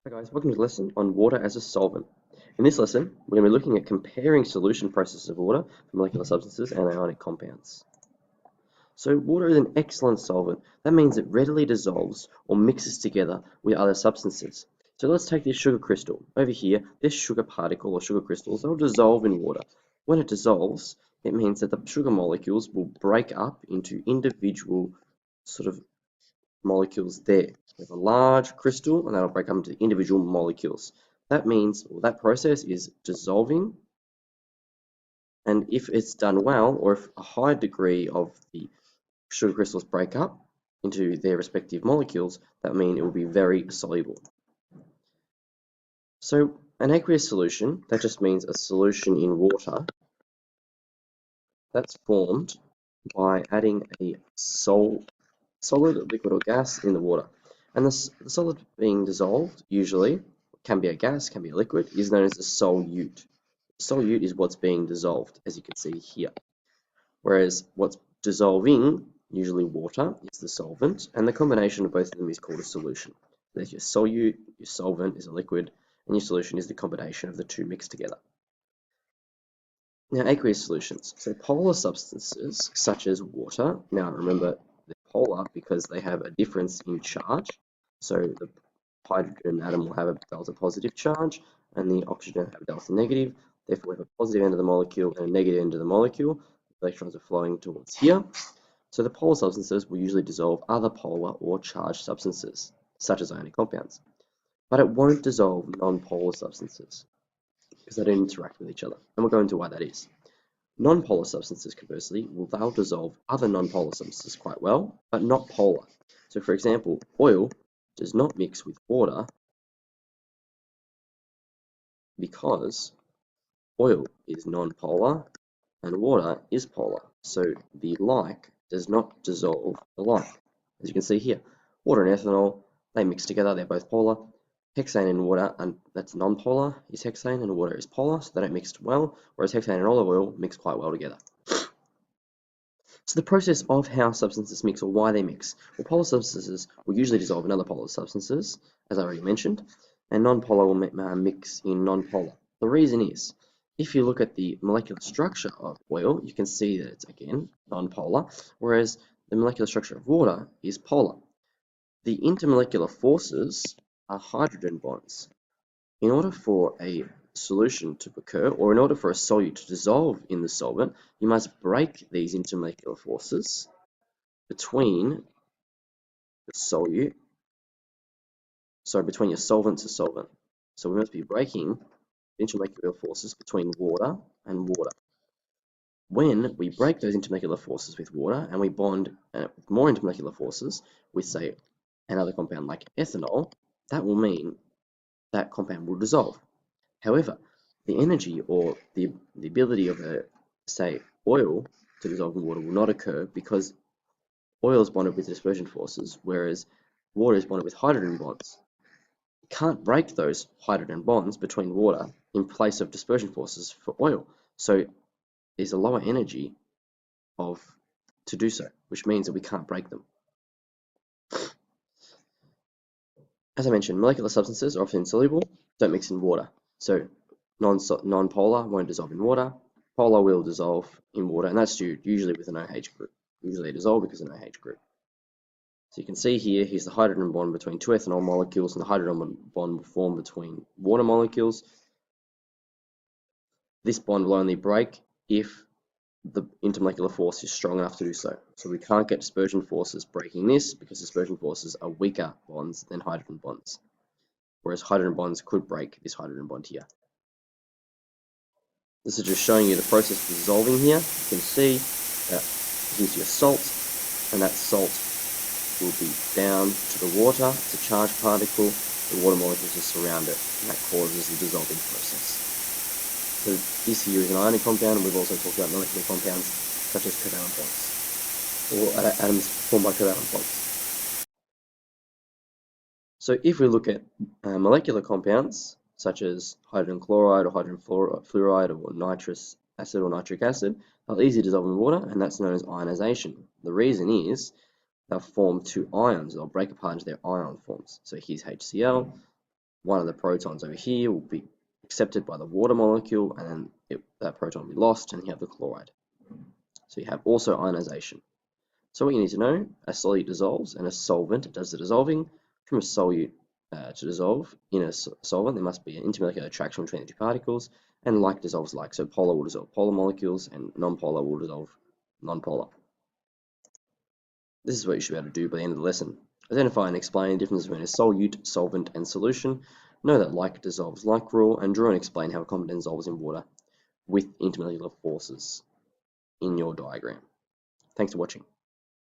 Hi guys, welcome to the lesson on water as a solvent. In this lesson, we're going to be looking at comparing solution processes of water for molecular substances and ionic compounds. So water is an excellent solvent. That means it readily dissolves or mixes together with other substances. So let's take this sugar crystal. Over here, this sugar particle or sugar crystals, they'll dissolve in water. When it dissolves, it means that the sugar molecules will break up into individual sort of molecules there. We have a large crystal and that'll break up into individual molecules. That means, or that process is dissolving, and if it's done well, or if a high degree of the sugar crystals break up into their respective molecules, that means it will be very soluble. So an aqueous solution, that just means a solution in water that's formed by adding a solid, liquid or gas in the water. And the solid being dissolved, usually, can be a gas, can be a liquid, is known as a solute. Solute is what's being dissolved, as you can see here. Whereas what's dissolving, usually water, is the solvent, and the combination of both of them is called a solution. There's your solute, your solvent is a liquid, and your solution is the combination of the two mixed together. Now, aqueous solutions. So polar substances, such as water, now remember, they're polar because they have a difference in charge. So the hydrogen atom will have a delta positive charge, and the oxygen will have a delta negative. Therefore, we have a positive end of the molecule and a negative end of the molecule. Electrons are flowing towards here. So the polar substances will usually dissolve other polar or charged substances, such as ionic compounds. But it won't dissolve non-polar substances because they don't interact with each other. And we'll go into why that is. Non-polar substances, conversely, they'll dissolve other non-polar substances quite well, but not polar. So for example, oil does not mix with water because oil is non-polar and water is polar. So the like does not dissolve the like. As you can see here, water and ethanol, they mix together, they're both polar. Hexane and water, and that's non-polar, is hexane, and water is polar, so they don't mix well, whereas hexane and olive oil mix quite well together. So the process of how substances mix, or why they mix. Well, polar substances will usually dissolve in other polar substances, as I already mentioned, and non-polar will mix in non-polar. The reason is, if you look at the molecular structure of oil, you can see that it's, again, non-polar, whereas the molecular structure of water is polar. The intermolecular forces are hydrogen bonds. In order for a solution to occur, or in order for a solute to dissolve in the solvent, you must break these intermolecular forces between the solute, between your solvent to solvent. So we must be breaking intermolecular forces between water and water. When we break those intermolecular forces with water and we bond with more intermolecular forces with, say, another compound like ethanol, that will mean that compound will dissolve. However, the energy or the ability of say, oil to dissolve in water will not occur because oil is bonded with dispersion forces, whereas water is bonded with hydrogen bonds. You can't break those hydrogen bonds between water in place of dispersion forces for oil. So there's a lower energy to do so, which means that we can't break them. As I mentioned, molecular substances are often insoluble, don't mix in water. So non-polar won't dissolve in water, polar will dissolve in water, and that's usually with an OH group. Usually they dissolve because of an OH group. So you can see here's the hydrogen bond between two ethanol molecules, and the hydrogen bond will form between water molecules. This bond will only break if the intermolecular force is strong enough to do so. So we can't get dispersion forces breaking this because dispersion forces are weaker bonds than hydrogen bonds. Whereas hydrogen bonds could break this hydrogen bond here. This is just showing you the process of dissolving here. You can see that here's your salt, and that salt will be down to the water. It's a charged particle. The water molecules just surround it, and that causes the dissolving process. So this here is an ionic compound, and we've also talked about molecular compounds such as covalent bonds, or atoms formed by covalent bonds. So if we look at molecular compounds, such as hydrogen chloride or hydrogen fluoride or nitrous acid or nitric acid, they'll easily dissolve in water, and that's known as ionization. The reason is they'll form two ions. They'll break apart into their ion forms. So here's HCl, one of the protons over here will be accepted by the water molecule, and then that proton will be lost, and you have the chloride. So you have also ionization. So what you need to know, a solute dissolves, and a solvent does the dissolving. From a solute to dissolve in a solvent, there must be an intermolecular attraction between the two particles, and like dissolves like. So polar will dissolve polar molecules, and nonpolar will dissolve nonpolar. This is what you should be able to do by the end of the lesson. Identify and explain the difference between a solute, solvent, and solution. Know that like dissolves like rule, and draw and explain how a compound dissolves in water with intermolecular forces in your diagram. Thanks for watching.